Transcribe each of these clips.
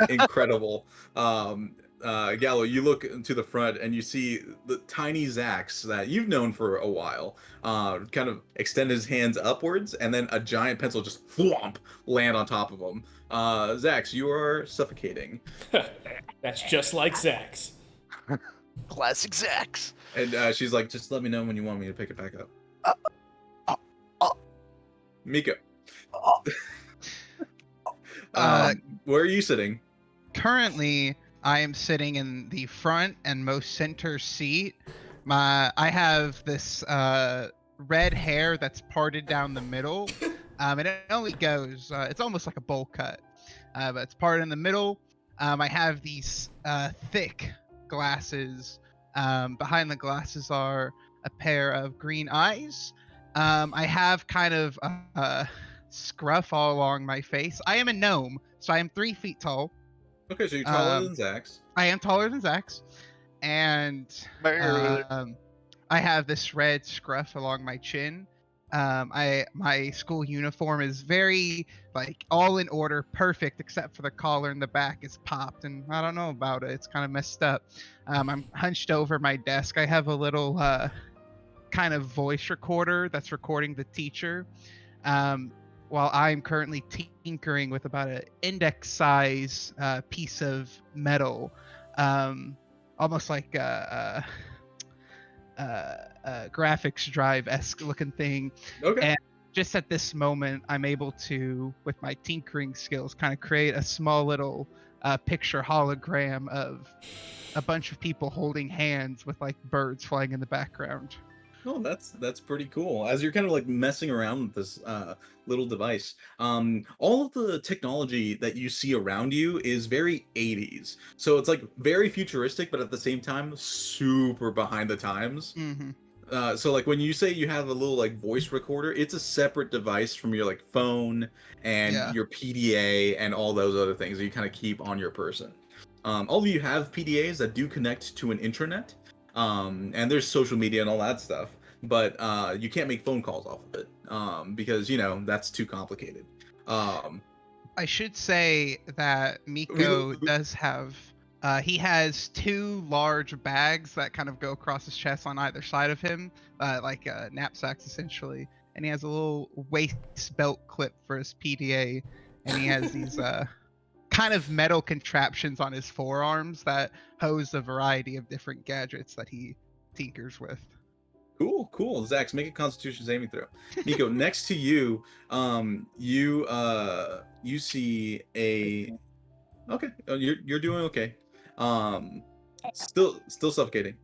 incredible. Gallo, you look to the front and you see the tiny Zax that you've known for a while, kind of extend his hands upwards, and then a giant pencil just whomp land on top of him. Zax, you are suffocating, That's just like Zach's. Classic Zax. and she's like, "Just let me know when you want me to pick it back up." Uh, uh, uh, Miko, Uh, where are you sitting? Currently, I am sitting in the front and most center seat. I have this red hair that's parted down the middle, and it only goes. It's almost like a bowl cut, but it's parted in the middle. I have these thick glasses. Behind the glasses are a pair of green eyes. I have kind of scruff all along my face. I am a gnome, so I am 3 feet tall. Okay, so you're taller than Zax. I am taller than Zax, and I have this red scruff along my chin. My school uniform is very like all in order, perfect, except for the collar in the back is popped, and I don't know about it. It's kind of messed up. I'm hunched over my desk. I have a little kind of voice recorder that's recording the teacher. While I'm currently tinkering with about an index size piece of metal, almost like a graphics drive-esque looking thing. Okay. And just at this moment, I'm able to, with my tinkering skills, kind of create a small little picture hologram of a bunch of people holding hands with like birds flying in the background. Oh, that's pretty cool. As you're kind of like messing around with this little device, all of the technology that you see around you is very 80s. So it's like very futuristic, but at the same time, super behind the times. Mm-hmm. So like when you say you have a little like voice recorder, it's a separate device from your like phone and Yeah. your PDA and all those other things that you kind of keep on your person. All of you have PDAs that do connect to an intranet. And there's social media and all that stuff, but you can't make phone calls off of it because that's too complicated. I should say that Miko does have. He has 2 large bags that kind of go across his chest on either side of him, like knapsacks essentially. And he has a little waist belt clip for his PDA, and he has these kind of metal contraptions on his forearms that hose a variety of different gadgets that he tinkers with. Cool. Zax, make a Constitution saving throw. Miko, next to you, you see a. Okay, you're doing okay. Still suffocating.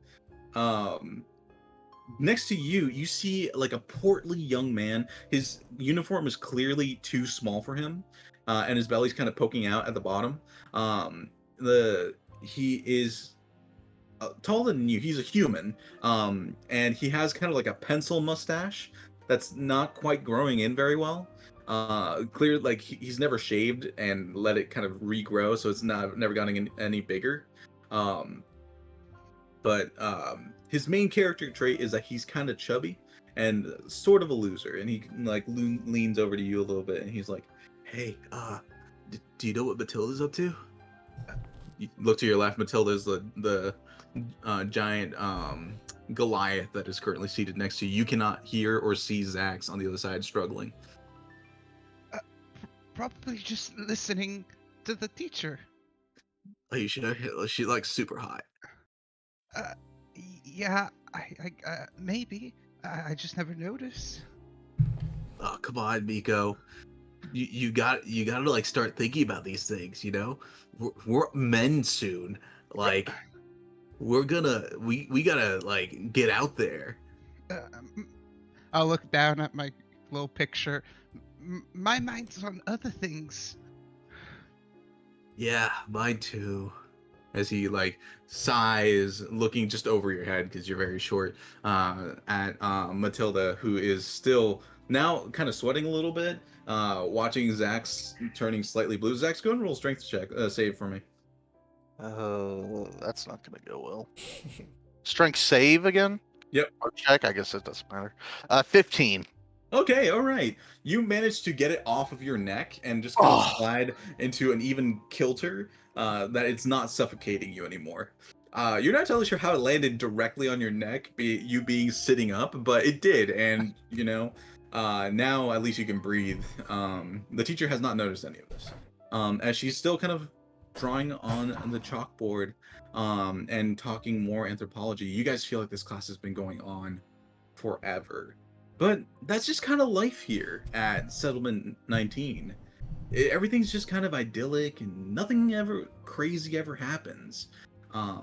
Next to you, you see like a portly young man. His uniform is clearly too small for him, and his belly's kind of poking out at the bottom. He is taller than you. He's a human, and he has kind of like a pencil mustache that's not quite growing in very well. Clear, like he's never shaved and let it kind of regrow, so it's never gotten any bigger. But his main character trait is that he's kind of chubby and sort of a loser, and he like leans over to you a little bit, and he's like, "Hey, do you know what Matilda's up to?" You look to your left. Matilda's the giant Goliath that is currently seated next to you. You cannot hear or see Zax on the other side struggling. Probably just listening to the teacher. Oh, you should. She like super hot. Yeah, I maybe. I just never noticed. Oh, come on, Miko. You got to like start thinking about these things. We're men soon. Like we gotta like get out there. I'll look down at my little picture. My mind's on other things. Yeah, mine too. As he like sighs, looking just over your head because you're very short, at Matilda, who is still now kind of sweating a little bit, watching Zax turning slightly blue. Zax, go and roll strength check, save for me. That's not gonna go well. Strength save again? Yep. Or check? I guess it doesn't matter. 15. Okay, all right. You managed to get it off of your neck and just kind of Oh. slide into an even kilter that it's not suffocating you anymore. You're not totally sure how it landed directly on your neck, you being sitting up, but it did, and now at least you can breathe. The teacher has not noticed any of this, as she's still kind of drawing on the chalkboard and talking more anthropology. You guys feel like this class has been going on forever. But that's just kind of life here at Settlement 19. Everything's just kind of idyllic and nothing ever crazy ever happens. I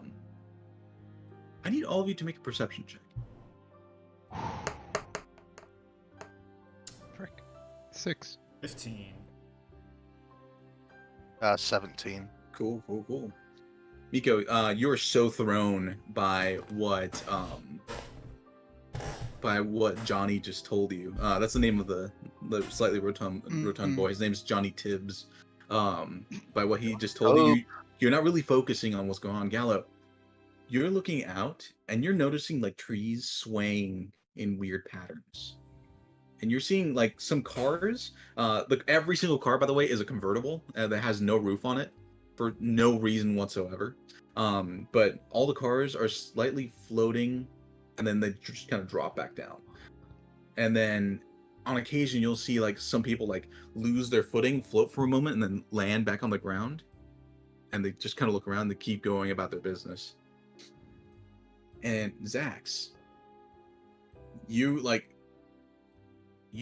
need all of you to make a perception check. Frick. 6. 15. 17. Cool. Miko, you are so thrown by what Johnny just told you. That's the name of the slightly rotund boy. His name's Johnny Tibbs. By what he just told you, you're not really focusing on what's going on. Gallo, you're looking out and you're noticing like trees swaying in weird patterns. And you're seeing like some cars. Look, every single car, by the way, is a convertible that has no roof on it for no reason whatsoever. But all the cars are slightly floating, and then they just kind of drop back down. And then on occasion, you'll see like some people like lose their footing, float for a moment, and then land back on the ground. And they just kind of look around and keep going about their business. And Zax, you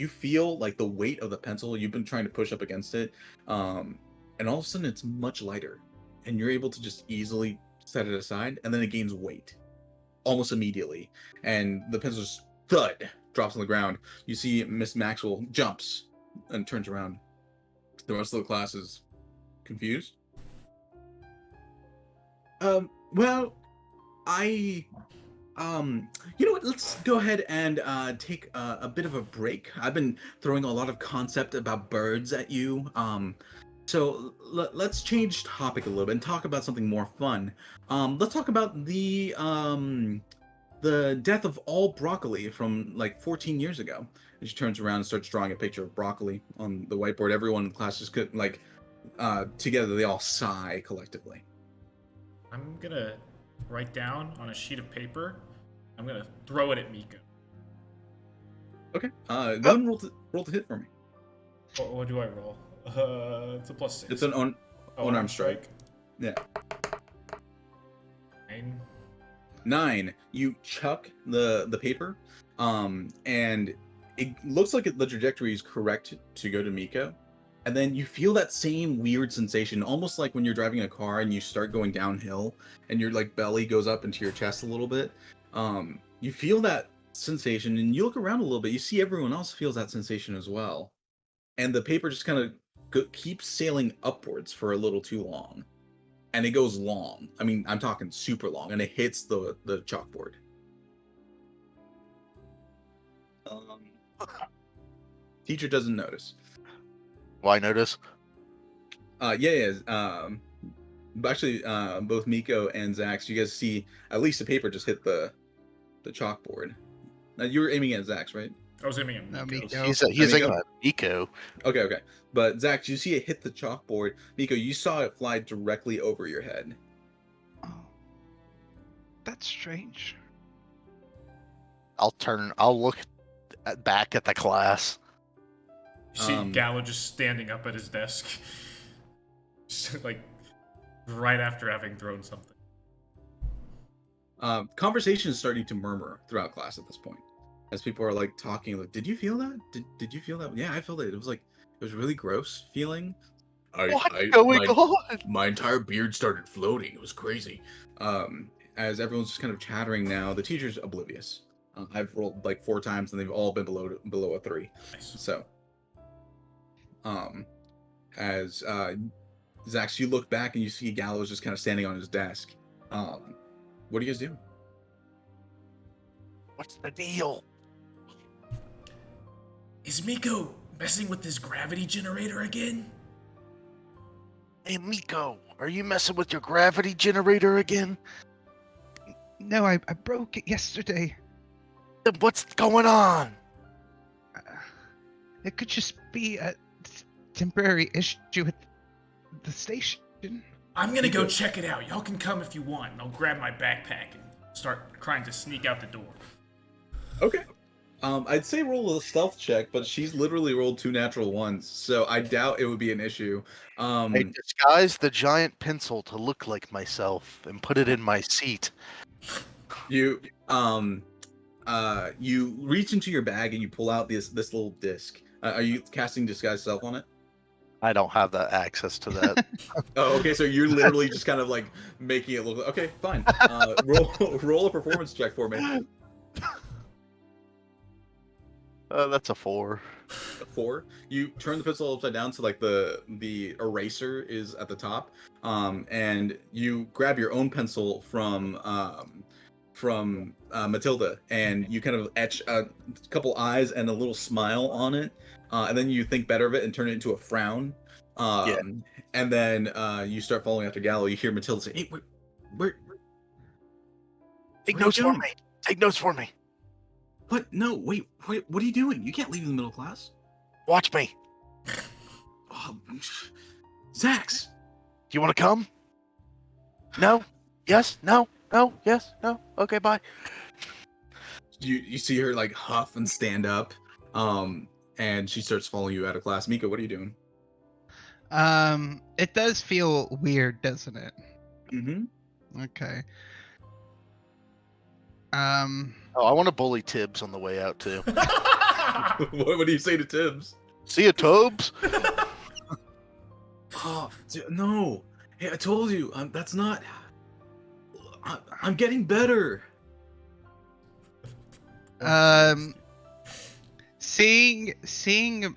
feel like the weight of the pencil. You've been trying to push up against it, and all of a sudden it's much lighter, and you're able to just easily set it aside, and then it gains weight almost immediately, and the pencil just thud drops on the ground. You see Miss Maxwell jumps and turns around. The rest of the class is confused. Well, you know what? Let's go ahead and take a bit of a break. I've been throwing a lot of concept about birds at you. So let's change topic a little bit and talk about something more fun. Let's talk about the death of all broccoli from like 14 years ago. And she turns around and starts drawing a picture of broccoli on the whiteboard. Everyone in the class just could together they all sigh collectively. I'm gonna write down on a sheet of paper. I'm gonna throw it at Miko. Okay. Go ahead and roll to hit for me. What do I roll? It's a +6. It's an unarmed strike. Yeah. 9. You chuck the paper, and it looks like the trajectory is correct to go to Miko, and then you feel that same weird sensation, almost like when you're driving a car and you start going downhill, and your like belly goes up into your chest a little bit. You feel that sensation, and you look around a little bit. You see everyone else feels that sensation as well, and the paper just kind of keeps sailing upwards for a little too long. And it goes long. I mean, I'm talking super long, and it hits the chalkboard. Teacher doesn't notice. Why notice? Yeah. But actually, both Miko and Zax, you guys see at least the paper just hit the chalkboard. Now you were aiming at Zax, right? I was aiming at No, Miko. Miko. He's Miko? aiming at Miko. Okay. But Zax, you see it hit the chalkboard. Miko, you saw it fly directly over your head. Oh, that's strange. I'll look back at the class. You see Gallo just standing up at his desk. Just, like, right after having thrown something. Conversation is starting to murmur throughout class at this point, as people are like talking. Like, did you feel that? Did you feel that? Yeah, I felt it. It was really gross feeling. What's going on? My entire beard started floating. It was crazy. As everyone's just kind of chattering now, the teacher's oblivious. I've rolled like 4 times, and they've all been below a 3. Nice. So, as Zax, you look back and you see Gallows just kind of standing on his desk. What do you guys do? What's the deal? Is Miko messing with this gravity generator again? Hey, Miko, are you messing with your gravity generator again? No, I broke it yesterday. Then what's going on? It could just be a temporary issue with the station. I'm gonna go check it out. Y'all can come if you want. I'll grab my backpack and start trying to sneak out the door. Okay. I'd say roll a stealth check, but she's literally rolled 2 natural ones, so I doubt it would be an issue. I disguised the giant pencil to look like myself and put it in my seat. You you reach into your bag and you pull out this little disc. Are you casting disguise self on it? I don't have that access to that. Oh, okay. So you're literally just kind of like making it look. Okay, fine. Roll a performance check for me. That's a 4. A 4. You turn the pencil upside down, so like the eraser is at the top, and you grab your own pencil from Matilda, and you kind of etch a couple eyes and a little smile on it, and then you think better of it and turn it into a frown. And then you start following after Gallo. You hear Matilda say, "Hey, where Take Where notes you for going? me. Take notes for me. What? No, wait, what are you doing? You can't leave in the middle class." Watch me. Oh, Zax! You want to come? No? Yes? No? No? Yes? No? Okay, bye. You see her like huff and stand up, and she starts following you out of class. Mika, what are you doing? It does feel weird, doesn't it? Mm-hmm. Okay. Oh, I want to bully Tibbs on the way out, too. What do you say to Tibbs? See ya, Tobes? Oh, no. Hey, I told you. That's not... I'm getting better. Seeing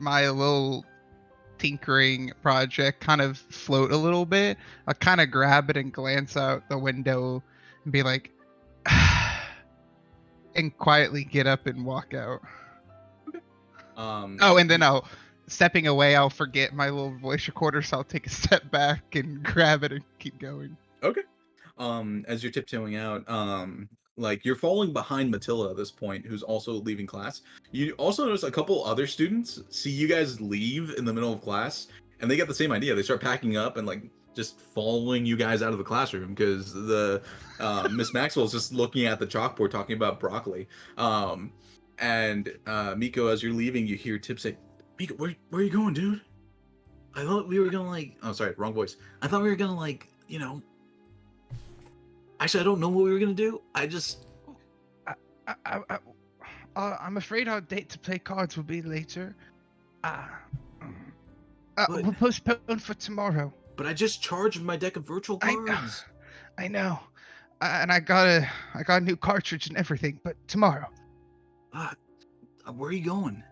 my little tinkering project kind of float a little bit, I'll kind of grab it and glance out the window and be like, and quietly get up and walk out. Oh, and then stepping away, I'll forget my little voice recorder, so I'll take a step back and grab it and keep going. Okay. As you're tiptoeing out, like you're falling behind Matilda at this point, who's also leaving class. You also notice a couple other students see you guys leave in the middle of class, and they get the same idea. They start packing up and like just following you guys out of the classroom because the Miss Maxwell's just looking at the chalkboard talking about broccoli. And Miko, as you're leaving, you hear Tip say, "Miko, where are you going, dude? I thought we were gonna like..." Oh, sorry, wrong voice. I thought we were gonna like, you know... Actually, I don't know what we were gonna do. I'm afraid our date to play cards will be later. We'll postpone for tomorrow. But I just charged my deck of virtual cards. I know, and I got a new cartridge and everything. But tomorrow. Where are you going?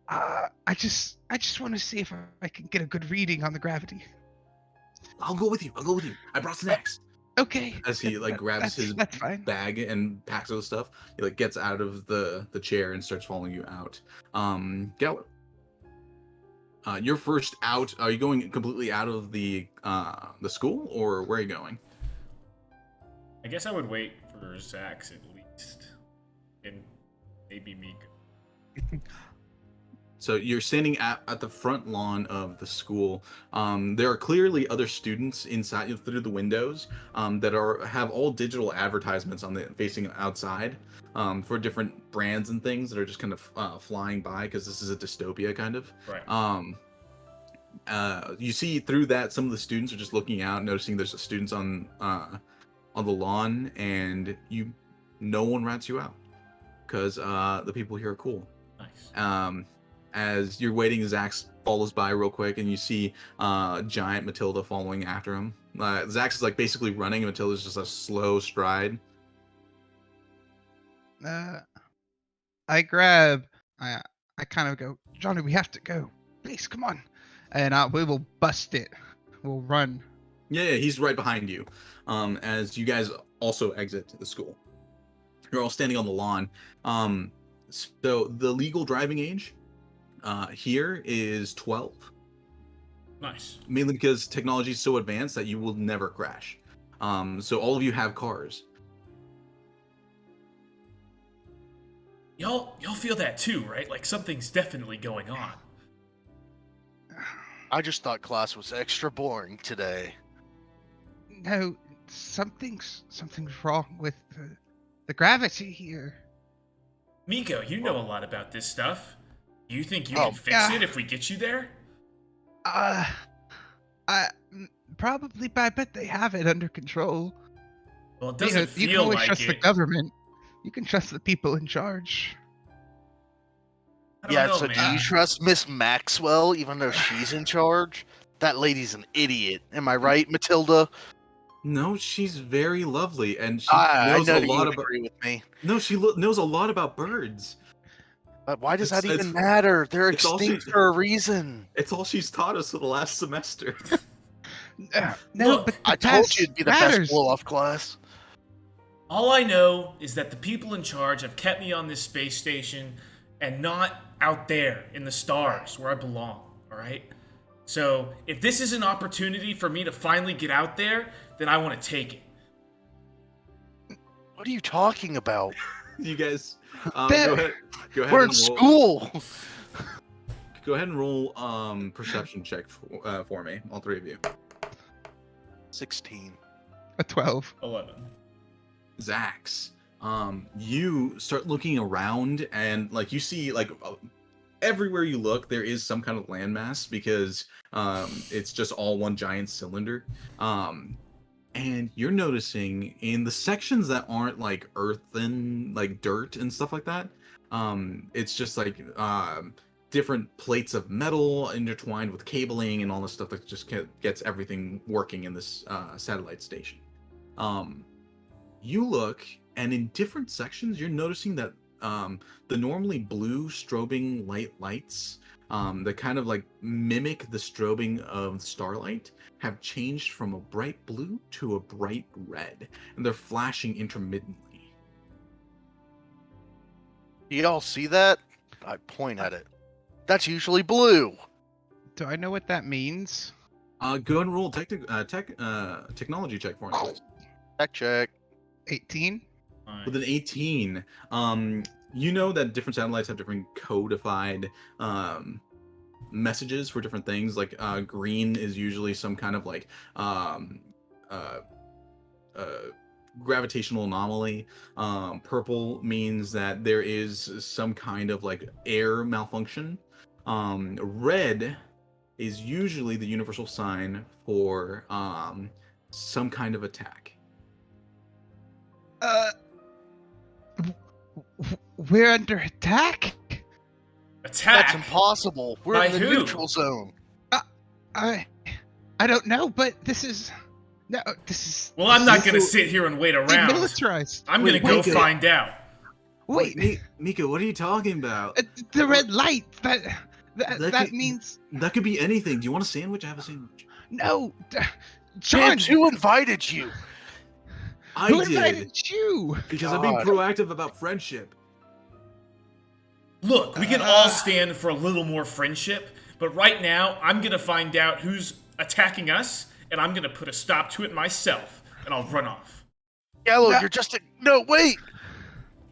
I just want to see if I can get a good reading on the gravity. I'll go with you. I brought snacks. Okay. As he like grabs his bag and packs all the stuff, he like gets out of the chair and starts following you out. Gallo, you're first out. Are you going completely out of the school, or where are you going? I guess I would wait for Zax at least, and maybe Mika. So you're standing at the front lawn of the school. There are clearly other students inside through the windows that have all digital advertisements on facing outside for different brands and things that are just kind of flying by because this is a dystopia kind of. Right. You see through that some of the students are just looking out, noticing there's students on the lawn, and no one rats you out because the people here are cool. Nice. As you're waiting, Zax follows by real quick, and you see giant Matilda following after him. Zax is like basically running, and Matilda's just a slow stride. I kind of go, Johnny, we have to go. Please, come on. And we will bust it. We'll run. Yeah, he's right behind you. As you guys also exit the school. You're all standing on the lawn. So the legal driving age here is 12. Nice. Mainly because technology is so advanced that you will never crash. So all of you have cars. Y'all feel that too, right? Like something's definitely going on. I just thought class was extra boring today. No, something's wrong with the gravity here. Miko, you know a lot about this stuff. Do you think you Oh, can fix yeah. it if we get you there? I probably, but I bet they have it under control. Well, it You know, doesn't you can feel always like trust the it. government. You can trust the people in charge. I don't Yeah, know, so man. do you trust Miss Maxwell even though she's in charge? That lady's an idiot. Am I right, Matilda? No, she's very lovely, and she I knows know a you lot would about. agree with me. No, she knows a lot about birds. But why does that It's- even it's- matter? They're it's all she- extinct for a reason. It's all she's taught us for the last semester. No, Look, but the I told past you it'd be the matters. best blow-off class. All I know is that the people in charge have kept me on this space station and not out there in the stars where I belong, alright? So, if this is an opportunity for me to finally get out there, then I want to take it. What are you talking about? You guys, There- go ahead. Go ahead We're in and roll. school. Go ahead and roll perception check for me, all three of you. 16. A 12. 11. Zax, you start looking around and like you see like everywhere you look there is some kind of landmass because it's just all one giant cylinder. And you're noticing in the sections that aren't like earthen, like dirt and stuff like that, it's just like different plates of metal intertwined with cabling and all this stuff that just gets everything working in this satellite station. You look, and in different sections, you're noticing that the normally blue strobing lights that kind of like mimic the strobing of starlight have changed from a bright blue to a bright red, and they're flashing intermittently. Do y'all see that? I point at it. That's usually blue. Do I know what that means? Go ahead and roll technology check for me, please. Check. 18? Nice. With an 18, you know that different satellites have different codified messages for different things. Like green is usually some kind of like gravitational anomaly. Purple means that there is some kind of like air malfunction. Red is usually the universal sign for some kind of attack. We're under attack? Attack? That's impossible. We're By in the who? neutral zone. I don't know, but this is Well, I'm not gonna sit here and wait around. demilitarized. I'm gonna Wait, go wait, wait. find out. Wait, Mika, what are you talking about? the red light. That That could- means That could be anything. Do you want a sandwich? I have a sandwich. no. John, James, who invited you? I who did invited you? because I'm being God. proactive about friendship. Look, we can all stand for a little more friendship, but right now, I'm gonna find out who's attacking us, and I'm gonna put a stop to it myself, and I'll run off. Gallo, No. you're just a... No, wait!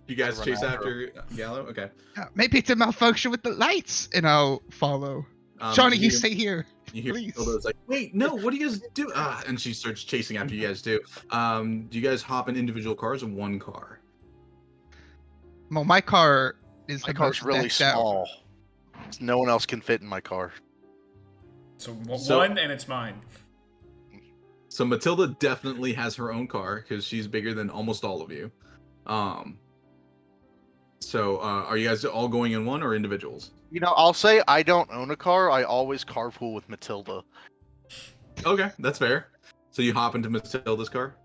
You guys Run chase after after Gallo? Okay. Maybe it's a malfunction with the lights, and I'll follow. Johnny, you hear- stay here. You hear please. Hilda's like, wait, no, what do you guys do? And she starts chasing after you guys do. Do you guys hop in individual cars or one car? Well, my car is My the car's most really decked out. small. No one else can fit in my car. So, So- one, and it's mine. So Matilda definitely has her own car because she's bigger than almost all of you. So are you guys all going in one or individuals? You know, I'll say I don't own a car. I always carpool with Matilda. Okay, that's fair. So you hop into Matilda's car?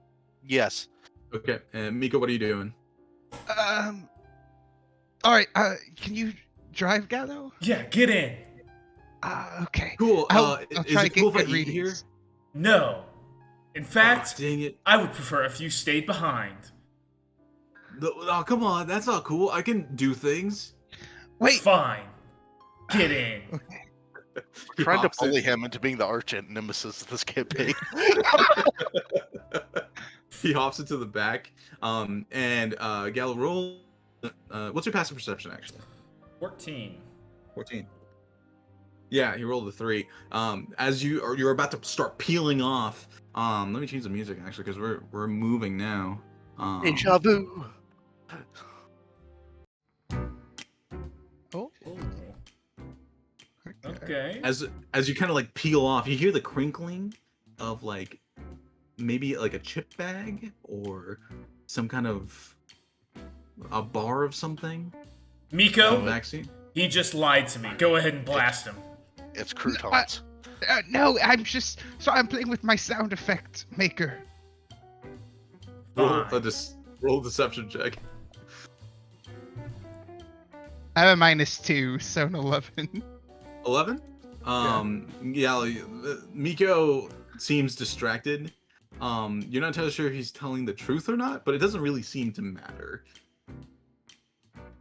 Yes. Okay. And Mika, what are you doing? All right. Can you drive, Gallo? Yeah, get in. Okay. Cool. I'll Is try it to cool get if I good eat here? readings. No. In fact, Oh, dang it. I would prefer if you stayed behind. Oh, come on. That's not cool. I can do things. Wait. Fine. Get in. He Trying to hops in. bully him into being the arch nemesis of this campaign. He hops into the back. And Gallo, roll What's your passive perception actually? 14. 14. Yeah, he rolled a 3. As you're about to start peeling off. Let me change the music actually because we're moving now. Deja vu. Oh, Ooh. okay. Okay. As you kind of like peel off, you hear the crinkling of like maybe like a chip bag or some kind of a bar of something. Miko, Vaccine. he just lied to me. Go ahead and blast him. It's croutons. No, I'm playing with my sound effect maker. Roll Fine. roll a deception check. I have a -2, so an 11. 11. Yeah, Miko seems distracted. You're not entirely sure if he's telling the truth or not, but it doesn't really seem to matter.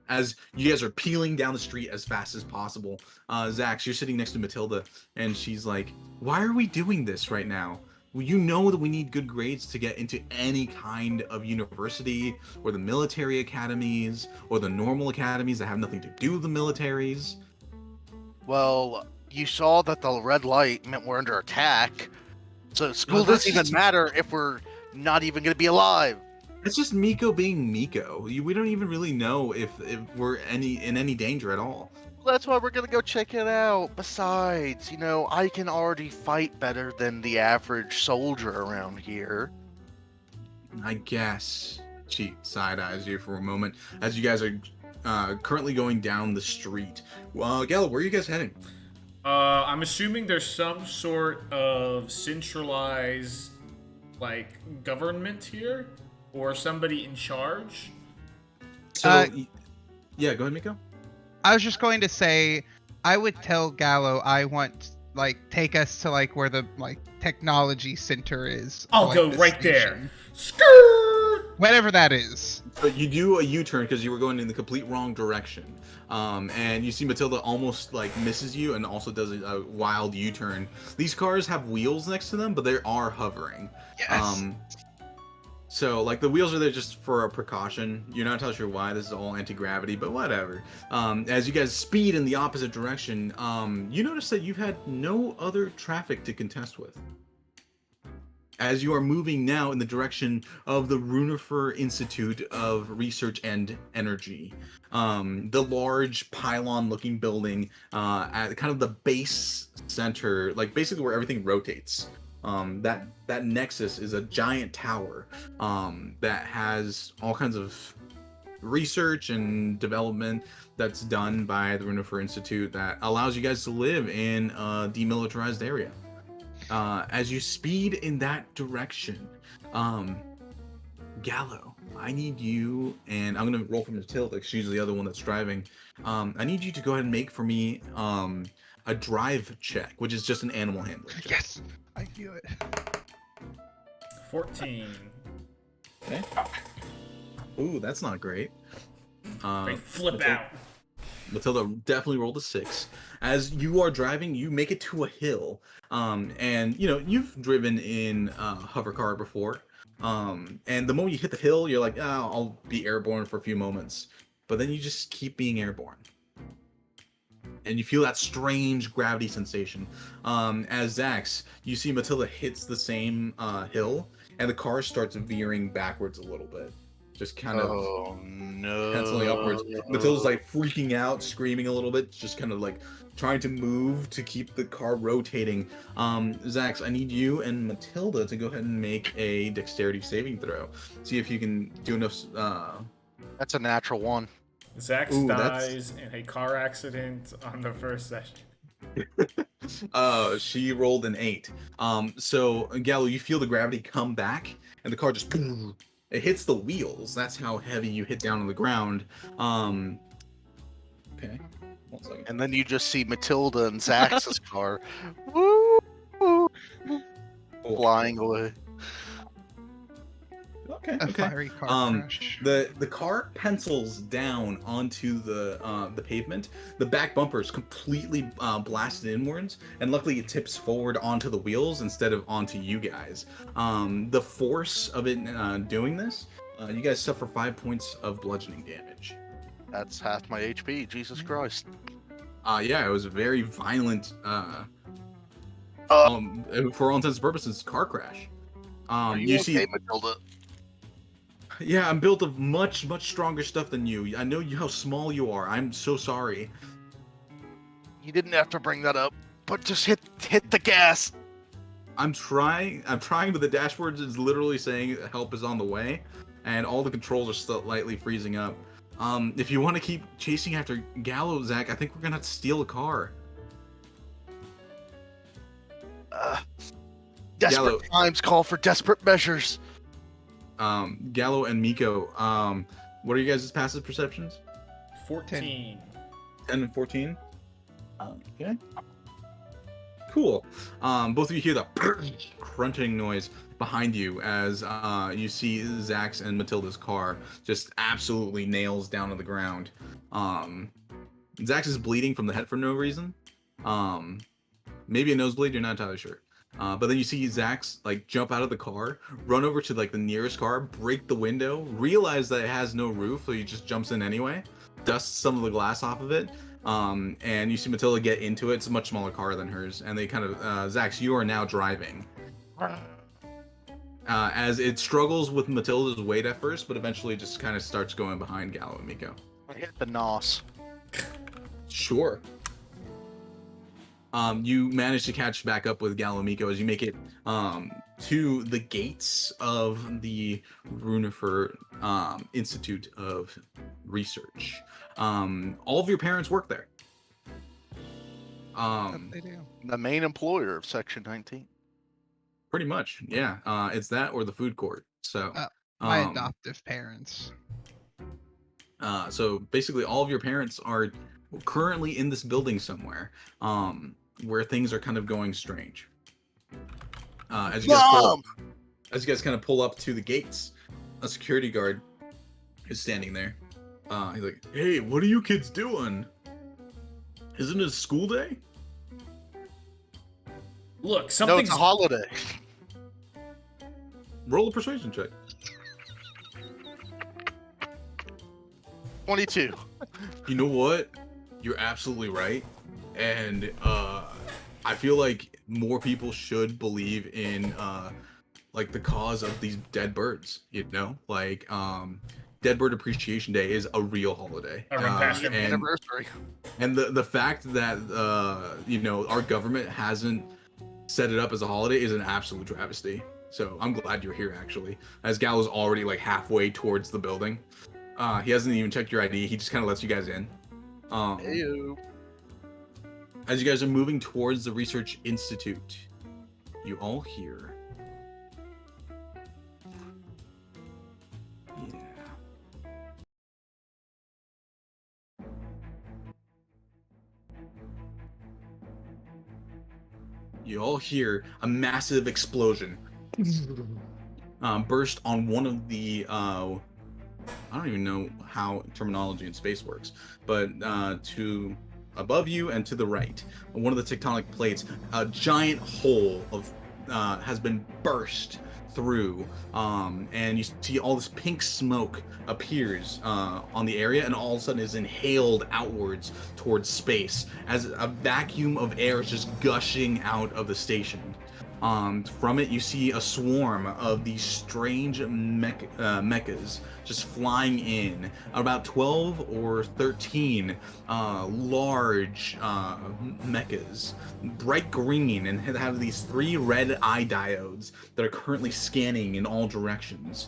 As you guys are peeling down the street as fast as possible, Zax, you're sitting next to Matilda, and she's like, "Why are we doing this right now? Well, you know that we need good grades to get into any kind of university, or the military academies, or the normal academies that have nothing to do with the militaries." Well, you saw that the red light meant we're under attack. So school that's doesn't even just- matter if we're not even going to be alive. It's just Miko being Miko. We don't even really know if we're in any danger at all. That's why we're going to go check it out. Besides, I can already fight better than the average soldier around here. I guess. She side-eyes you for a moment as you guys are currently going down the street. Gallo, where are you guys heading? I'm assuming there's some sort of centralized, government here? Or somebody in charge? So, yeah, go ahead, Miko. I was just going to say, I would tell Gallo I want, take us to, where the, technology center is. I'll go the right there. station. Skirt! Whatever that is. But you do a U-turn because you were going in the complete wrong direction. And you see Matilda almost, misses you and also does a wild U-turn. These cars have wheels next to them, but they are hovering. Yes. So, the wheels are there just for a precaution. You're not entirely sure why. This is all anti-gravity, but whatever. As you guys speed in the opposite direction, you notice that you've had no other traffic to contest with. As you are moving now in the direction of the Runefer Institute of Research and Energy. The large pylon-looking building at kind of the base center, basically where everything rotates. That nexus is a giant tower that has all kinds of research and development that's done by the Runefer Institute that allows you guys to live in a demilitarized area. As you speed in that direction, Gallo, I need you, and I'm gonna roll from Matilda because she's the other one that's driving. I need you to go ahead and make for me a drive check, which is just an animal handling check. Yes. I feel it. 14. Okay. Ooh, that's not great. They flip Matilda, out. Matilda definitely rolled a 6. As you are driving, you make it to a hill. And you've driven in a hover car before. And the moment you hit the hill, you're like, I'll be airborne for a few moments. But then you just keep being airborne. And you feel that strange gravity sensation. As Zax, you see Matilda hits the same hill, and the car starts veering backwards a little bit. Just kind of penciling upwards. Matilda's freaking out, screaming a little bit, just kind of trying to move to keep the car rotating. Zax, I need you and Matilda to go ahead and make a dexterity saving throw. See if you can do enough. That's a natural 1. Zax Ooh, dies in a car accident on the first session. She rolled an 8. So Gallo, you feel the gravity come back, and the car just it hits the wheels. That's how heavy you hit down on the ground. Okay. 1 second. And then you just see Matilda and Zax's car woo, flying away. Okay. A Okay. fiery car crash. The car pencils down onto the pavement. The back bumper is completely blasted inwards, and luckily it tips forward onto the wheels instead of onto you guys. The force of it doing this, you guys suffer 5 points of bludgeoning damage. That's half my HP. Jesus Christ. Yeah, it was a very violent, for all intents and purposes, car crash. Are You okay, see, Matilda? yeah, I'm built of much stronger stuff than you. I know how small you are. I'm so sorry. You didn't have to bring that up, but just hit the gas. I'm trying, but the dashboard is literally saying help is on the way, and all the controls are slightly freezing up. If you want to keep chasing after Gallo, Zach, I think we're gonna have to steal a car. Desperate times call for desperate measures. Gallo and Miko, what are you guys' passive perceptions? 14. 10 and 14? Okay. Cool. Both of you hear the crunching noise behind you as you see Zach's and Matilda's car just absolutely nails down to the ground. Zach's is bleeding from the head for no reason. Maybe a nosebleed, you're not entirely sure. But then you see Zach's like jump out of the car, run over to like the nearest car, break the window, realize that it has no roof, so he just jumps in anyway, dusts some of the glass off of it. And you see Matilda get into it. It's a much smaller car than hers, and they kind of Zax, you are now driving. As it struggles with Matilda's weight at first, but eventually just kind of starts going behind Gallo and Miko. I hit the nos. Sure. You manage to catch back up with Gallo and Miko as you make it to the gates of the Runefer Institute of Research. All of your parents work there. They do. The main employer of Section 19. Pretty much, yeah. It's that or the food court. So My adoptive parents. So basically, all of your parents are currently in this building somewhere, where things are kind of going strange. As you guys kind of pull up to the gates, a security guard is standing there. He's like, "Hey, what are you kids doing? Isn't it school day?" Look, No, something's it's a holiday. Roll a persuasion check. 22. You know what? You're absolutely right. And I feel like more people should believe in like the cause of these dead birds, you know? Like Dead Bird Appreciation Day is a real holiday. I run past your Anniversary. And the fact that you know, our government hasn't set it up as a holiday is an absolute travesty. So I'm glad you're here, actually. As Gallo's already like halfway towards the building. He hasn't even checked your ID. He just kind of lets you guys in. Heyo. As you guys are moving towards the Research Institute, you all hear. Yeah. You all hear a massive explosion burst on one of the I don't even know how terminology in space works, but to above you and to the right, one of the tectonic plates, a giant hole of has been burst through, and you see all this pink smoke appears on the area, and all of a sudden is inhaled outwards towards space as a vacuum of air is just gushing out of the station. From it, you see a swarm of these strange mechas just flying in. About 12 or 13 large mechas, bright green, and have these 3 red eye diodes that are currently scanning in all directions.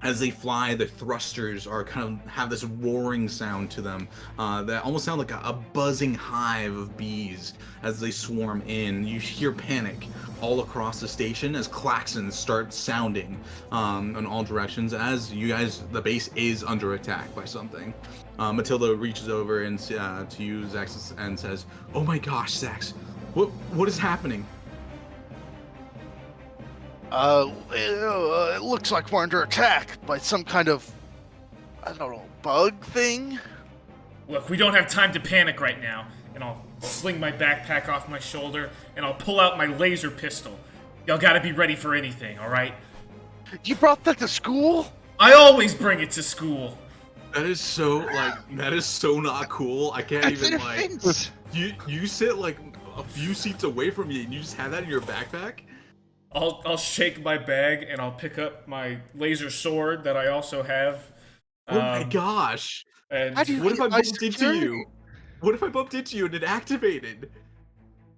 As they fly, the thrusters are kind of have this roaring sound to them that almost sound like a buzzing hive of bees as they swarm in. You hear panic all across the station as klaxons start sounding in all directions as you guys, the base is under attack by something. Matilda reaches over and to you, Zax, and says, "Oh my gosh, Zax, what is happening?" It looks like we're under attack by some kind of, I don't know, bug thing? Look, we don't have time to panic right now. And I'll sling my backpack off my shoulder, and I'll pull out my laser pistol. Y'all gotta be ready for anything, alright? You brought that to school? I always bring it to school. That is so not cool. I can't That's even an like. offense. You sit like a few seats away from me, and you just have that in your backpack. I'll shake my bag and I'll pick up my laser sword that I also have. Oh my Um, gosh! and How do you What if get I my bumped into security? you? What if I bumped into you and it activated?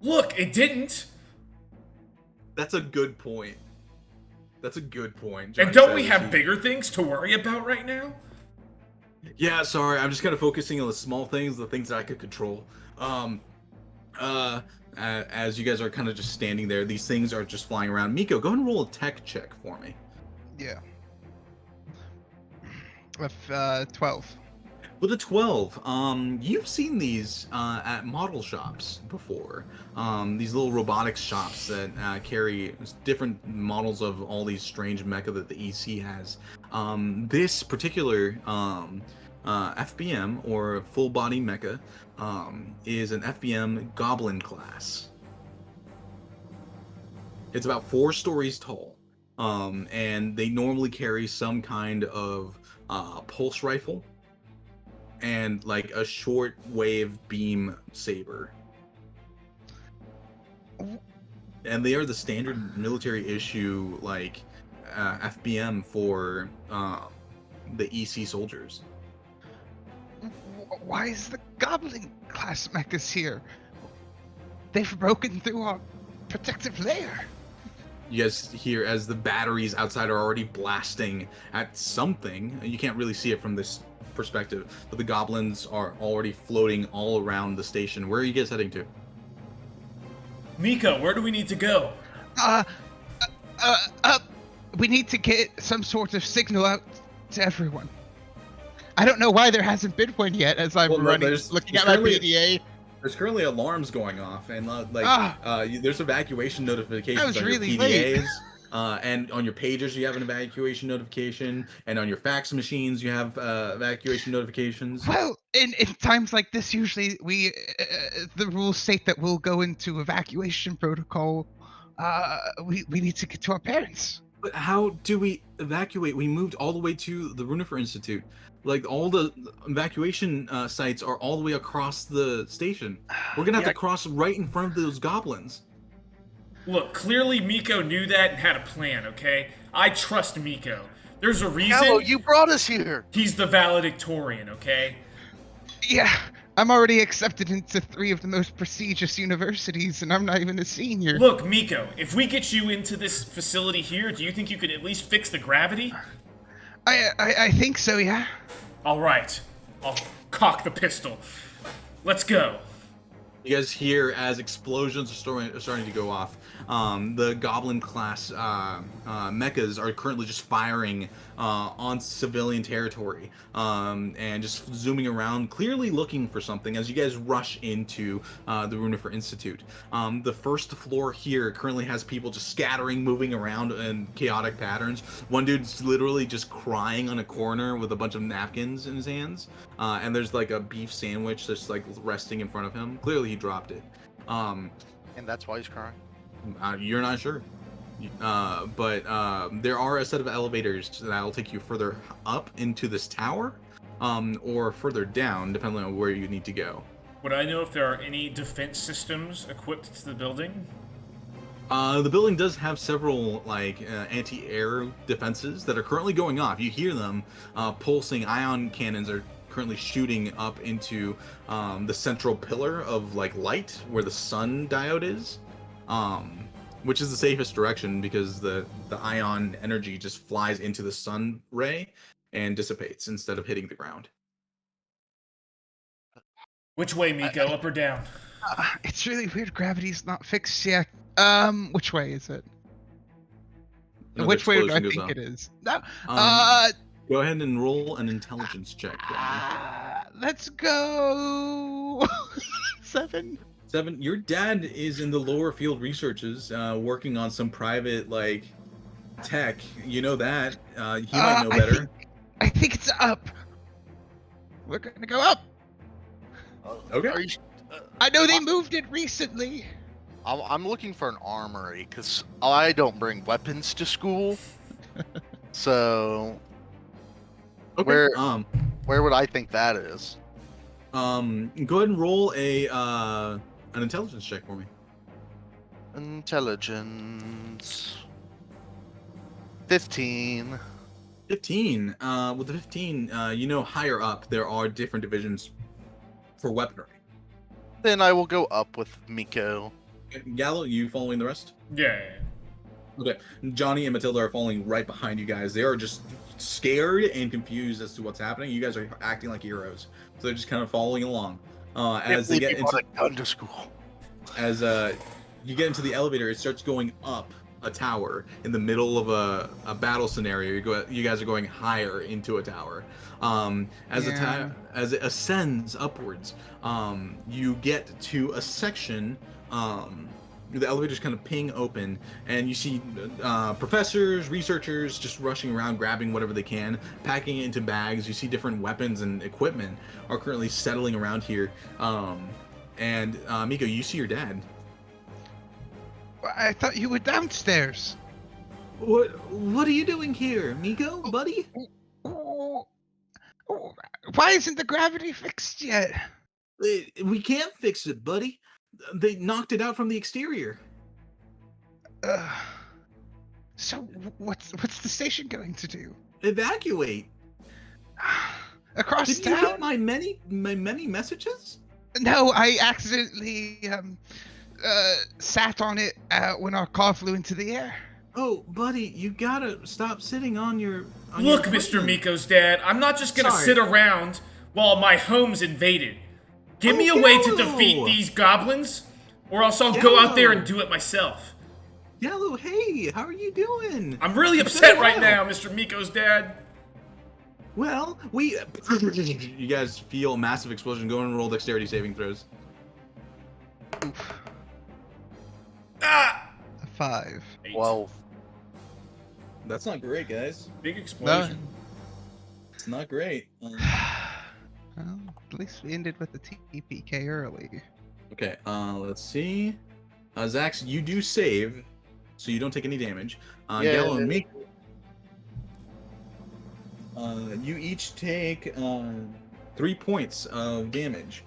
look, it didn't. That's a good point. That's a good point. And Johnny don't we Savage, have bigger things to worry about right now? Yeah, sorry. I'm just kind of focusing on the small things, the things that I could control. Um, as you guys are kind of just standing there, these things are just flying around. Miko, go ahead and roll a tech check for me. Yeah. With 12. With a 12, you've seen these at model shops before. These little robotics shops that carry different models of all these strange mecha that the EC has. This particular FBM, or full body mecha, is an FBM Goblin class. It's about 4 stories tall, and they normally carry some kind of pulse rifle and like a short wave beam saber. And they are the standard military issue like FBM for the EC soldiers. Why is the Goblin class mechas here? They've broken through our protective layer. You guys hear as the batteries outside are already blasting at something. You can't really see it from this perspective, but the goblins are already floating all around the station. Where are you guys heading to? Miko, where do we need to go? We need to get some sort of signal out to everyone. I don't know why there hasn't been one yet, as I'm looking there's at my PDA. There's currently alarms going off, and there's evacuation notifications on really your late. PDAs, and on your pagers you have an evacuation notification, and on your fax machines you have evacuation notifications. Well, in times like this, usually the rules state that we'll go into evacuation protocol. We need to get to our parents. But how do we evacuate? We moved all the way to the Runefer Institute. Like, all the evacuation sites are all the way across the station. We're gonna have to cross right in front of those goblins. Look, clearly Miko knew that and had a plan, okay? I trust Miko. There's a reason Hello, you brought us here. he's the valedictorian, okay? Yeah, I'm already accepted into 3 of the most prestigious universities, and I'm not even a senior. Look, Miko, if we get you into this facility here, do you think you could at least fix the gravity? I think so, yeah. All right. I'll cock the pistol. Let's go. You guys hear as explosions are starting to go off. The Goblin class mechas are currently just firing on civilian territory and just zooming around, clearly looking for something as you guys rush into the Runefer Institute. The first floor here currently has people just scattering, moving around in chaotic patterns. One dude's literally just crying on a corner with a bunch of napkins in his hands, and there's like a beef sandwich that's like resting in front of him. Clearly he dropped it. And that's why he's crying. You're not sure. But there are a set of elevators that'll take you further up into this tower, or further down, depending on where you need to go. Would I know if there are any defense systems equipped to the building? The building does have several anti-air defenses that are currently going off. You hear them pulsing. Ion cannons are currently shooting up into the central pillar of light where the sun diode is, which is the safest direction because the ion energy just flies into the sun ray and dissipates instead of hitting the ground. Which way, Miko? Up or down? It's really weird. Gravity's not fixed yet. Which way is it? Another Which way do I explosion goes think off. it is? No. Go ahead and roll an intelligence check for me. Let's go. 7. 7. Your dad is in the lower field researches, working on some private tech. You know that. He might know better. I think it's up. We're gonna go up. Okay. Are you, I know they moved it recently. I'm looking for an armory because I don't bring weapons to school. So Okay. Where- Where would I think that is? Go ahead and roll an intelligence check for me. Intelligence. 15. 15. With the 15, higher up there are different divisions for weaponry. Then I will go up with Miko. Gallo, you following the rest? Yeah. Okay. Johnny and Matilda are following right behind you guys. They are just scared and confused as to what's happening. You guys are acting like heroes, so they're just kind of following along. As they get into gun to school. As you get into the elevator, it starts going up a tower in the middle of a battle scenario. You guys are going higher into a tower. As it ascends upwards, you get to a section. The elevator's kind of ping open, and you see professors, researchers just rushing around, grabbing whatever they can, packing it into bags. You see different weapons and equipment are currently settling around here. And Miko, you see your dad. I thought you were downstairs. What are you doing here, Miko, buddy? Why isn't the gravity fixed yet? We can't fix it, buddy. They knocked it out from the exterior. So what's the station going to do? Evacuate. Across Did town? you get my many messages? No, I accidentally sat on it when our car flew into the air. Oh, buddy, you gotta stop sitting on your. Look, Mr. Miko's dad, I'm not just gonna sit around while my home's invaded. Give me a way to defeat these goblins, or else I'll go out there and do it myself. Yellow, hey, how are you doing? I'm really upset right now, Mr. Miko's dad. Well, you guys feel a massive explosion. Go and roll dexterity saving throws. Ah! 5. 12. That's not great, guys. Big explosion. It's not great. Well, at least we ended with the TPK early. Okay, let's see. Zax, you do save, so you don't take any damage. Yellow and Miko, you each take 3 points of damage.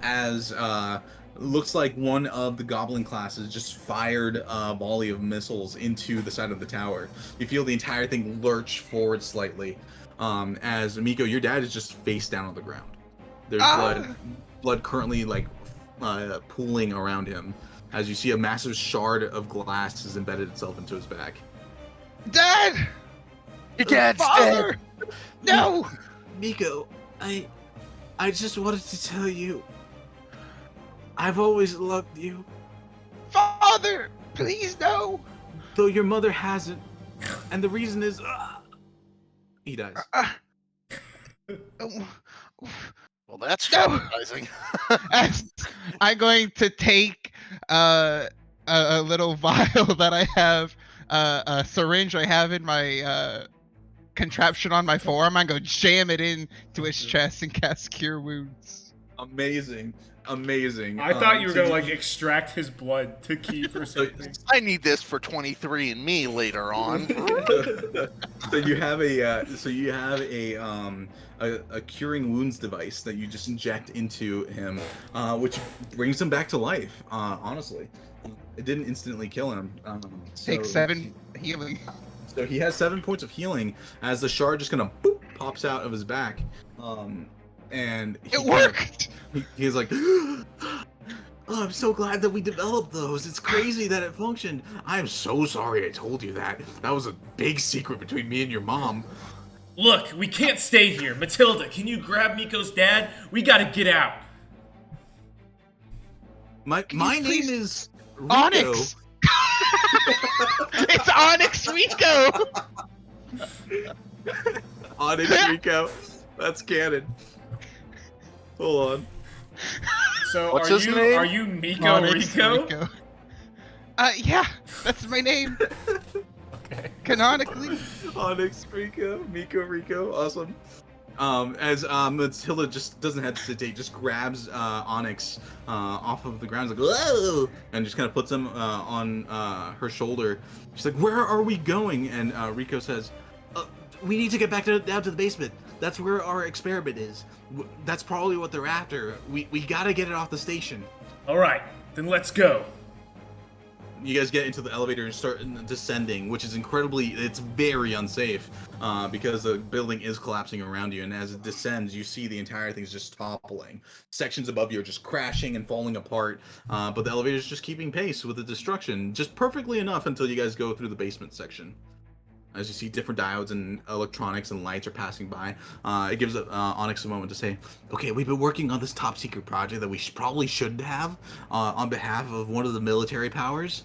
As looks like one of the goblin classes just fired a volley of missiles into the side of the tower. You feel the entire thing lurch forward slightly. As Miko, your dad is just face down on the ground. There's blood currently pooling around him. As you see a massive shard of glass has embedded itself into his back. Dad! Your dad's Father! dead! No! Miko, I just wanted to tell you, I've always loved you. Father! Please, no! Though your mother hasn't. And the reason is, he dies. Well, that's No. traumatizing. I'm going to take a little vial that I have, a syringe I have in my contraption on my forearm. I'm going to jam it into his chest and cast Cure Wounds. Amazing. I thought you were gonna extract his blood to keep or something. I need this for 23andMe later on. So you have a curing wounds device that you just inject into him, which brings him back to life. Honestly, it didn't instantly kill him. Take 7 healing. So he has 7 points of healing as the shard just kind of pops out of his back. And It worked! He's like, oh, I'm so glad that we developed those. It's crazy that it functioned. I'm so sorry I told you that. That was a big secret between me and your mom. Look, we can't stay here. Matilda, can you grab Miko's dad? We gotta get out. My name is Rico. Onyx! It's Onyx Rico! Onyx Rico. That's canon. Hold on. So What's his name? Are you Miko Onyx Rico? Yeah, that's my name. Okay. Canonically. Onyx Rico, Miko Rico, awesome. As Matilda just doesn't hesitate, just grabs Onyx off of the ground, like whoa, and just kind of puts him on her shoulder. She's like, "Where are we going?" And Rico says, we need to get back down to the basement. That's where our experiment is. That's probably what they're after. We gotta get it off the station. All right, then let's go. You guys get into the elevator and start descending, which is it's very unsafe because the building is collapsing around you, and as it descends, you see the entire thing's just toppling. Sections above you are just crashing and falling apart, but the elevator's just keeping pace with the destruction, just perfectly enough until you guys go through the basement section. As you see different diodes and electronics and lights are passing by, it gives Onyx a moment to say, okay, we've been working on this top secret project that we probably shouldn't have on behalf of one of the military powers.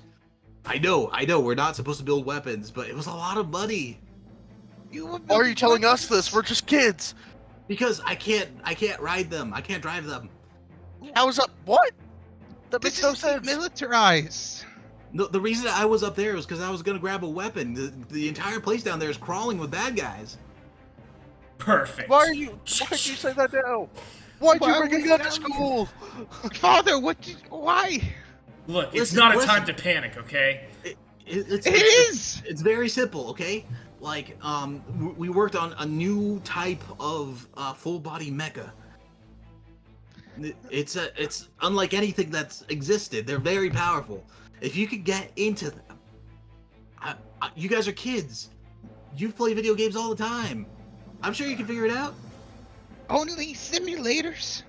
I know, we're not supposed to build weapons, but it was a lot of money. Why are you telling us this? We're just kids. Because I can't ride them. I can't drive them. How's up? What? That makes This no is sense. Militarized. The reason I was up there was because I was gonna grab a weapon. The entire place down there is crawling with bad guys. Perfect. Why'd you say that now? Why'd you bring a gun to school? Father, why? Look, it's Listen, not a listen. time to panic, okay? It's very simple, okay? Like, we worked on a new type of full body mecha. It's unlike anything that's existed. They're very powerful. If you could get into them, you guys are kids. You play video games all the time. I'm sure you can figure it out. Only simulators.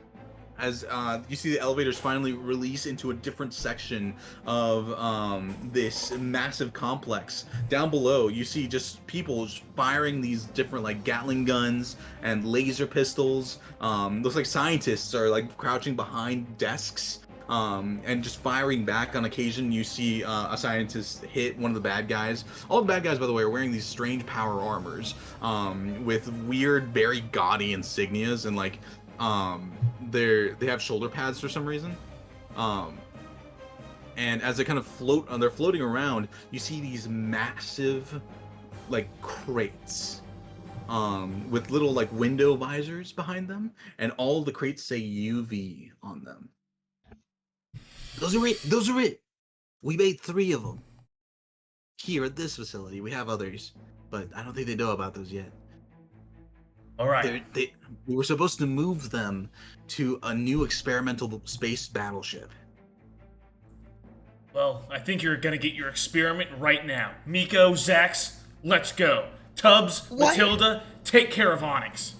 As you see the elevators finally release into a different section of this massive complex. Down below, you see just people just firing these different like Gatling guns and laser pistols. Looks like scientists are like crouching behind desks and just firing back. On occasion, you see a scientist hit one of the bad guys. All the bad guys, by the way, are wearing these strange power armors with weird, very gaudy insignias and like they have shoulder pads for some reason, and as they kind of they're floating around, you see these massive like crates with little like window visors behind them, and all the crates say UV on them. Those are it. We made 3 of them here at this facility. We have others, but I don't think they know about those yet. All right. We were supposed to move them to a new experimental space battleship. Well, I think you're gonna get your experiment right now. Miko, Zax, let's go. Tubbs, What? Matilda, take care of Onyx.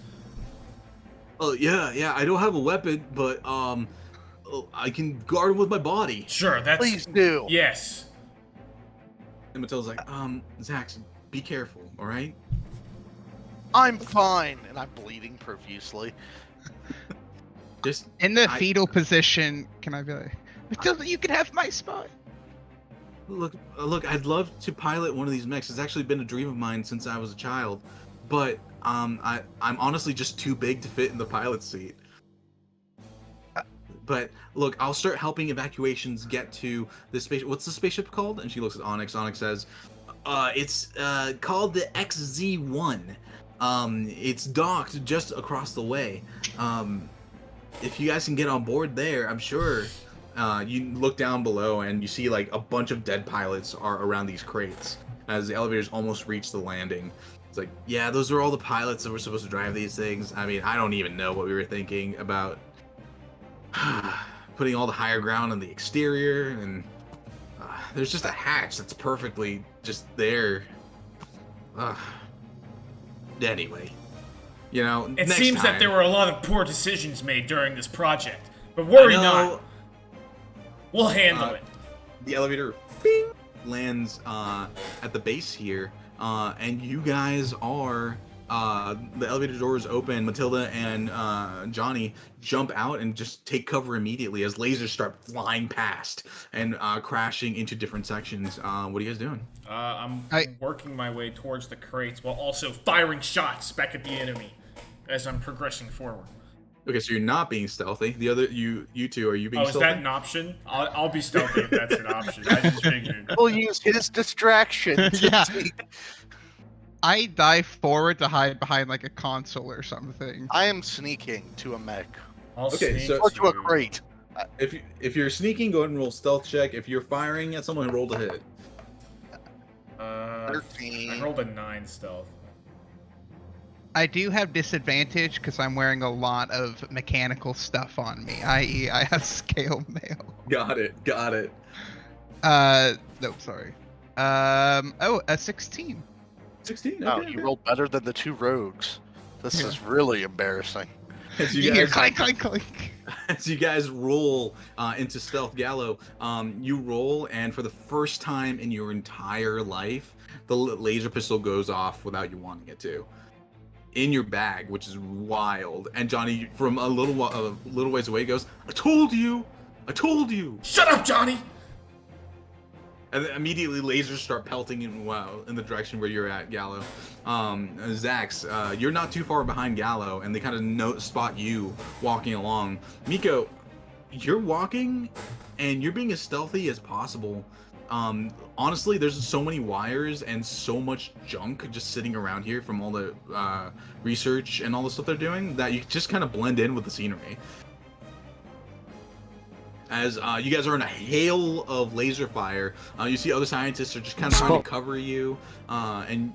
Oh yeah, I don't have a weapon, but I can guard him with my body. Sure, that's... Please do. Yes. And Matilda's like, Zax, be careful, all right? I'm fine, and I'm bleeding profusely. Just In the fetal position, can I be like, Matilda, you can have my spot. look. I'd love to pilot one of these mechs. It's actually been a dream of mine since I was a child, but I'm honestly just too big to fit in the pilot seat. But look, I'll start helping evacuations get to the space. What's the spaceship called? And she looks at Onyx. Onyx says, it's called the XZ1. It's docked just across the way. If you guys can get on board there, I'm sure. You look down below and you see like a bunch of dead pilots are around these crates as the elevators almost reach the landing. It's like, yeah, those are all the pilots that were supposed to drive these things. I mean, I don't even know what we were thinking about putting all the higher ground on the exterior, and there's just a hatch that's perfectly just there. Anyway, you know, It next seems time. that there were a lot of poor decisions made during this project, but worry I know, not. We'll handle it. The elevator bing, lands at the base here, and you guys are the elevator doors open. Matilda and Johnny jump out and just take cover immediately as lasers start flying past and crashing into different sections. What are you guys doing? I'm working my way towards the crates while also firing shots back at the enemy as I'm progressing forward. Okay, so you're not being stealthy. The other you two, are you being Oh, is stealthy? that an option? I'll be stealthy if that's an option. I just figured. We'll use his distraction. Yeah. I dive forward to hide behind like a console or something. I am sneaking to a mech. I'll Okay, sneak so- Or to a crate. If you're sneaking, go ahead and roll stealth check. If you're firing at someone, roll to hit. 13. I rolled a 9 stealth. I do have disadvantage because I'm wearing a lot of mechanical stuff on me, i.e., I have scale mail. Got it. No, sorry. A 16. 16. Oh, Okay. you rolled better than the 2 rogues. This Yeah. is really embarrassing. As you You hear guys, clank, clank, clank. as you guys roll into stealth, Gallo, you roll, and for the first time in your entire life, the laser pistol goes off without you wanting it to, in your bag, which is wild. And Johnny, from a little ways away, goes, "I told you! I told you!" Shut up, Johnny! And then immediately lasers start pelting in the direction where you're at, Gallo. Zax, you're not too far behind Gallo, and they kind of spot you walking along. Miko, you're walking, and you're being as stealthy as possible. Honestly, there's so many wires and so much junk just sitting around here from all the research and all the stuff they're doing that you just kind of blend in with the scenery. As you guys are in a hail of laser fire, you see other scientists are just kind of trying to cover you and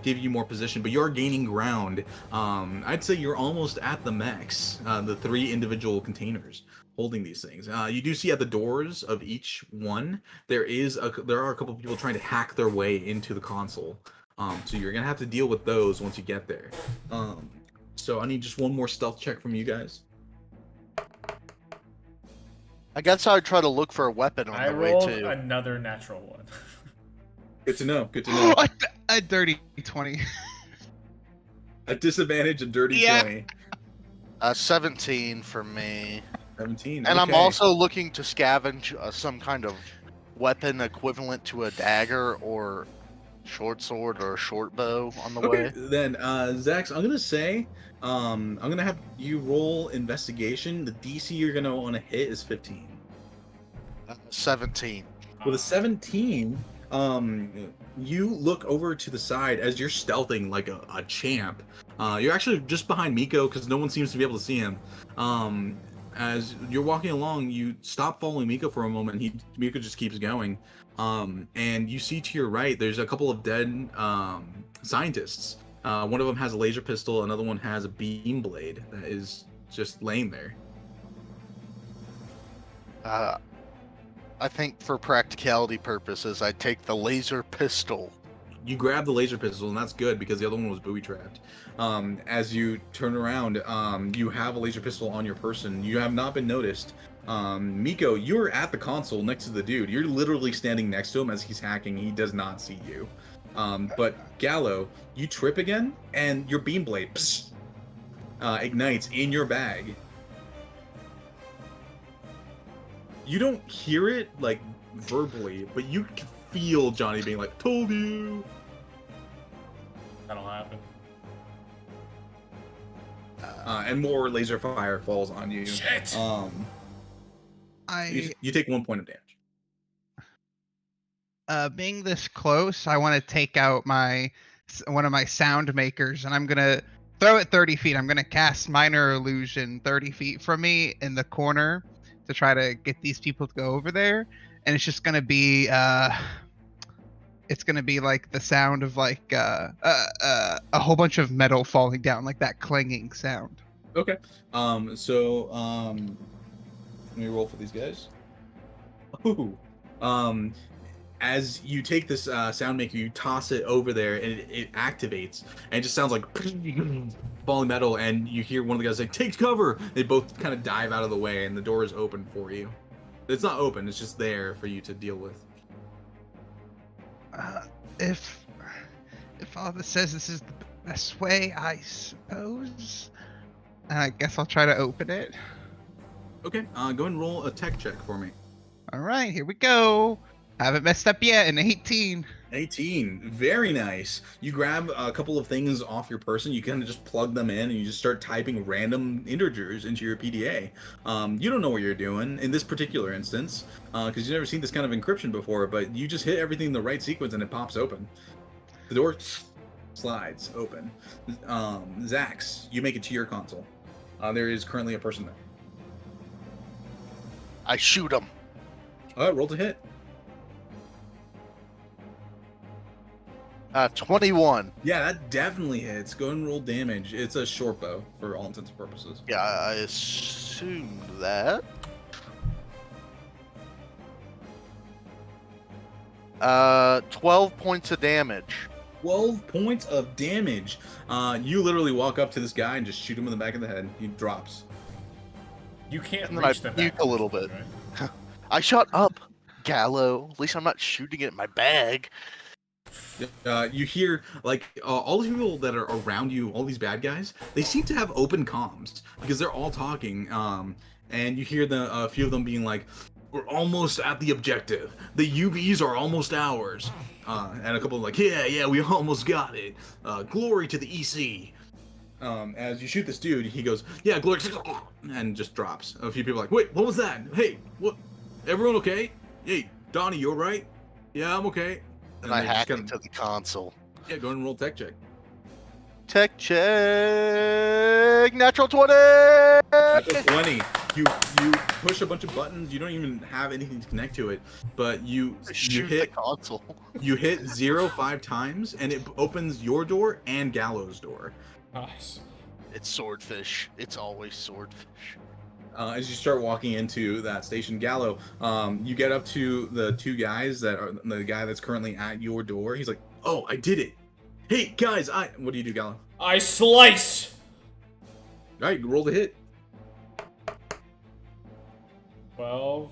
give you more position, but you're gaining ground. I'd say you're almost at the mechs, the 3 individual containers holding these things. You do see at the doors of each one, there are a couple of people trying to hack their way into the console. So you're gonna have to deal with those once you get there. So I need just one more stealth check from you guys. I guess I'd try to look for a weapon on I the way rolled too. another natural one. Good to know. Good to know. A dirty 20. A disadvantage, a dirty Yeah. 20. 17 for me. 17. And I'm okay. also looking to scavenge some kind of weapon equivalent to a dagger or short sword or a short bow on the Okay, way. then, Zax, I'm gonna say, I'm gonna have you roll investigation. The DC you're gonna want to hit is 15. 17. With a 17, you look over to the side as you're stealthing like a champ. You're actually just behind Miko because no one seems to be able to see him. As you're walking along, you stop following Miko for a moment. Miko just keeps going. And you see to your right, there's a couple of dead scientists. One of them has a laser pistol, another one has a beam blade that is just laying there. I think for practicality purposes, I'd take the laser pistol. You grab the laser pistol, and that's good because the other one was booby trapped. As you turn around, you have a laser pistol on your person. You have not been noticed. Miko, you're at the console next to the dude. You're literally standing next to him as he's hacking. He does not see you. But Gallo, you trip again, and your beam blade ignites in your bag. You don't hear it like verbally, but you can feel Johnny being like, "Told you." That'll happen. And more laser fire falls on you. Shit! You take 1 point of damage. Being this close, I want to take out one of my sound makers, and I'm gonna throw it 30 feet. I'm gonna cast minor illusion 30 feet from me in the corner to try to get these people to go over there, and it's just gonna be it's gonna be like the sound of like a whole bunch of metal falling down, like that clanging sound. Okay. Let me roll for these guys. Ooh. As you take this sound maker, you toss it over there, and it activates, and it just sounds like falling metal. And you hear one of the guys say, "Take cover!" They both kind of dive out of the way, and the door is open for you. It's not open; it's just there for you to deal with. If Father says this is the best way, I suppose. I guess I'll try to open it. Okay. Go ahead and roll a tech check for me. All right, here we go. Haven't messed up yet. An 18. 18. Very nice. You grab a couple of things off your person. You kind of just plug them in, and you just start typing random integers into your PDA. You don't know what you're doing in this particular instance because you've never seen this kind of encryption before, but you just hit everything in the right sequence, and it pops open. The door slides open. Zax, you make it to your console. There is currently a person there. I shoot him. All right, roll to hit. 21. Yeah, that definitely hits. Go ahead and roll damage. It's a short bow for all intents and purposes. Yeah, I assumed that. 12 points of damage. 12 points of damage. You literally walk up to this guy and just shoot him in the back of the head. He drops. You can't And then I reach the puke back. a little bit. Right? I shut up, Gallo. At least I'm not shooting it in my bag. You hear like all the people that are around you, all these bad guys. They seem to have open comms because they're all talking. And you hear a few of them being like, "We're almost at the objective. The UVs are almost ours." And a couple of like, "Yeah, we almost got it. Glory to the EC." As you shoot this dude, he goes, "Yeah, glory," and just drops. A few people are like, "Wait, what was that? Hey, what? Everyone okay? Hey, Donnie, you alright? Yeah, I'm okay." And I they hack just into the console. yeah, go ahead and roll tech check. Tech check. Natural 20. Natural 20. You push a bunch of buttons. You don't even have anything to connect to it, but you Shoot hit the console. you hit 0 5 times, and it opens your door and Gallows' door. Nice. It's swordfish. It's always swordfish. As you start walking into that station, Gallo, you get up to the two guys that are the guy that's currently at your door. He's like, "Oh, I did it! Hey guys, what do you do, Gallo?" I slice. All right, roll the hit. 12.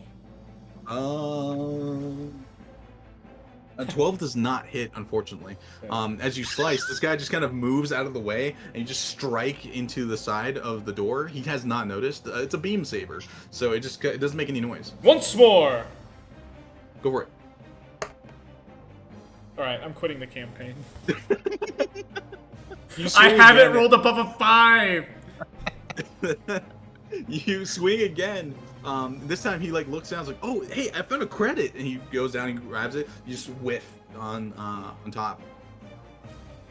A 12 does not hit, unfortunately. As you slice, this guy just kind of moves out of the way, and you just strike into the side of the door. He has not noticed. It's a beam saber, so it doesn't make any noise. Once more. Go for it. All right, I'm quitting the campaign. You I swing haven't again. rolled above a 5. You swing again. This time he like looks down, and is like, "Oh, hey, I found a credit," and he goes down and grabs it. You just whiff on top.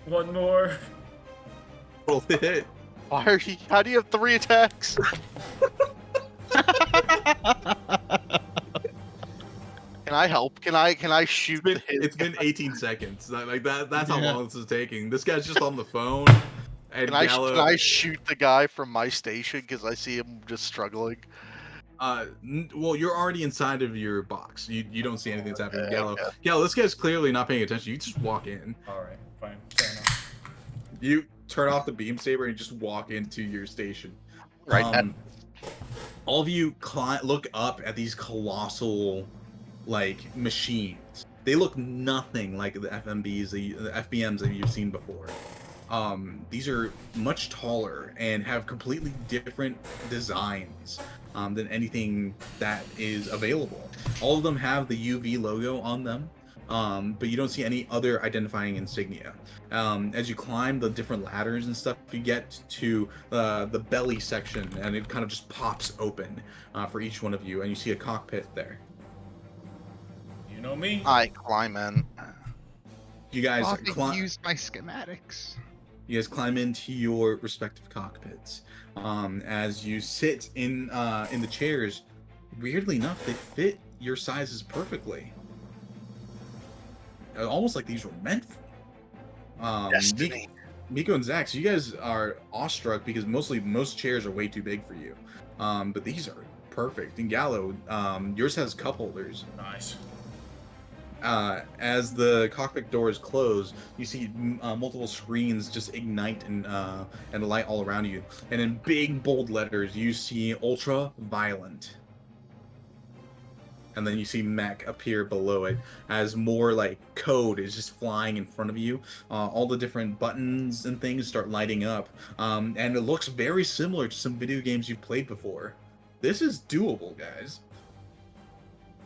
One more. Roll the hit. Why are you? How do you have 3 attacks? Can I help? Can I shoot? It's been 18 seconds. Like that. That's how long this is taking. This guy's just on the phone. And Can Gallo, I shoot the guy from my station because I see him just struggling? well, you're already inside of your box. You don't see anything that's happening. Okay, Gallo, okay. Gallo, this guy's clearly not paying attention. You just walk in. All right, fine. Fair enough. You turn off the beam saber and you just walk into your station. Right. All of you look up at these colossal, like, machines. They look nothing like the FBMs that you've seen before. These are much taller and have completely different designs than anything that is available. All of them have the UV logo on them, but you don't see any other identifying insignia. As you climb the different ladders and stuff, you get to the belly section, and it kind of just pops open for each one of you, and you see a cockpit there. You know me. I climb in. You guys I'll use my schematics. You guys climb into your respective cockpits. As you sit in the chairs, weirdly enough, they fit your sizes perfectly. Almost like these were meant for you. Destiny. Miko and Zach, so you guys are awestruck because most chairs are way too big for you. But these are perfect. And Gallo, yours has cup holders. Nice. As the cockpit doors close, you see multiple screens just ignite and light all around you. And in big, bold letters, you see Ultra Violent. And then you see Mech appear below it as more like code is just flying in front of you. All the different buttons and things start lighting up. And it looks very similar to some video games you've played before. This is doable, guys.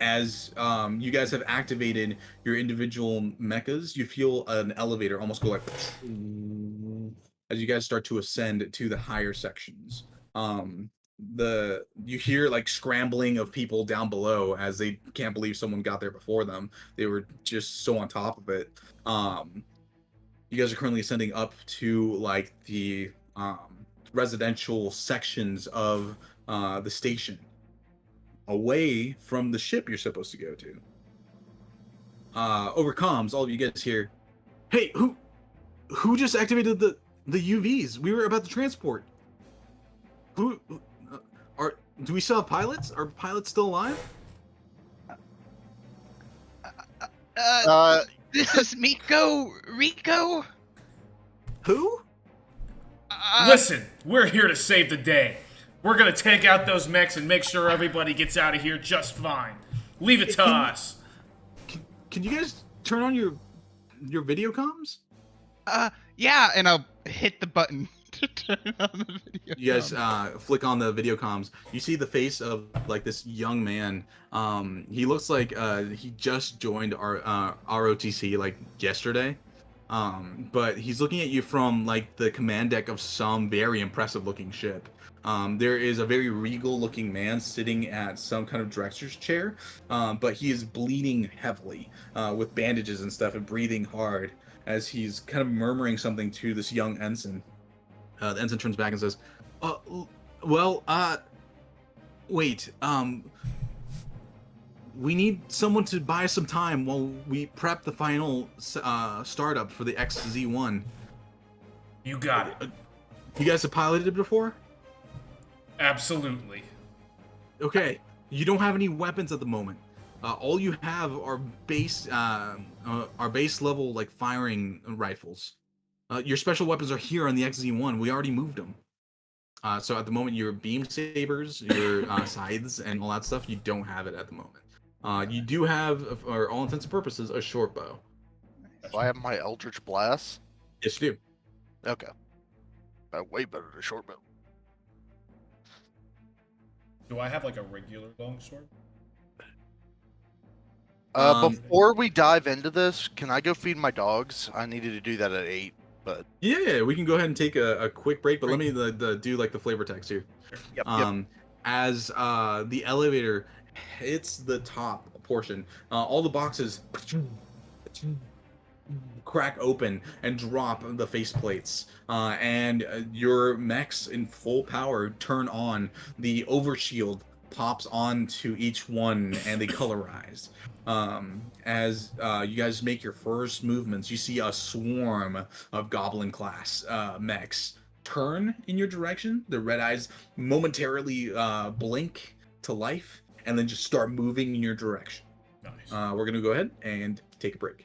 As you guys have activated your individual mechas, you feel an elevator almost go like as you guys start to ascend to the higher sections. You hear like scrambling of people down below as they can't believe someone got there before them. They were just so on top of it. You guys are currently ascending up to like the residential sections of the station, away from the ship you're supposed to go to. Over comms, all of you guys hear, Hey, who just activated the UVs? We were about to transport. Who are? Do we still have pilots? Are pilots still alive? Uh, This is Rico. Who? Listen, we're here to save the day. We're gonna take out those mechs and make sure everybody gets out of here just fine. Leave it to us. Can you guys turn on your video comms? Yeah, and I'll hit the button to turn on the video. You guys flick on the video comms. You see the face of like this young man. He looks like he just joined our ROTC like yesterday. But he's looking at you from like the command deck of some very impressive looking ship. There is a very regal looking man sitting at some kind of director's chair, but he is bleeding heavily with bandages and stuff and breathing hard as he's kind of murmuring something to this young ensign. The ensign turns back and says, wait, we need someone to buy some time while we prep the final startup for the XZ1. You got it. You guys have piloted it before? Absolutely. Okay, you don't have any weapons at the moment. All you have are base level like firing rifles. Your special weapons are here on the XZ1. We already moved them. So at the moment, your beam sabers, your scythes, and all that stuff, you don't have it at the moment. You do have, for all intents and purposes, a short bow. do I have my Eldritch Blast? Yes, you do. Okay. Way better than a short bow. Do I have like a regular longsword? Before we dive into this, can I go feed my dogs? I needed to do that at 8, but... Yeah, we can go ahead and take a quick break, but let me do like the flavor text here. Yep. As the elevator hits the top portion, all the boxes crack open and drop the faceplates, and your mechs in full power turn on. The overshield pops onto each one and they colorize. As you guys make your first movements, you see a swarm of goblin class mechs turn in your direction. The red eyes momentarily blink to life and then just start moving in your direction. Nice. We're gonna go ahead and take a break.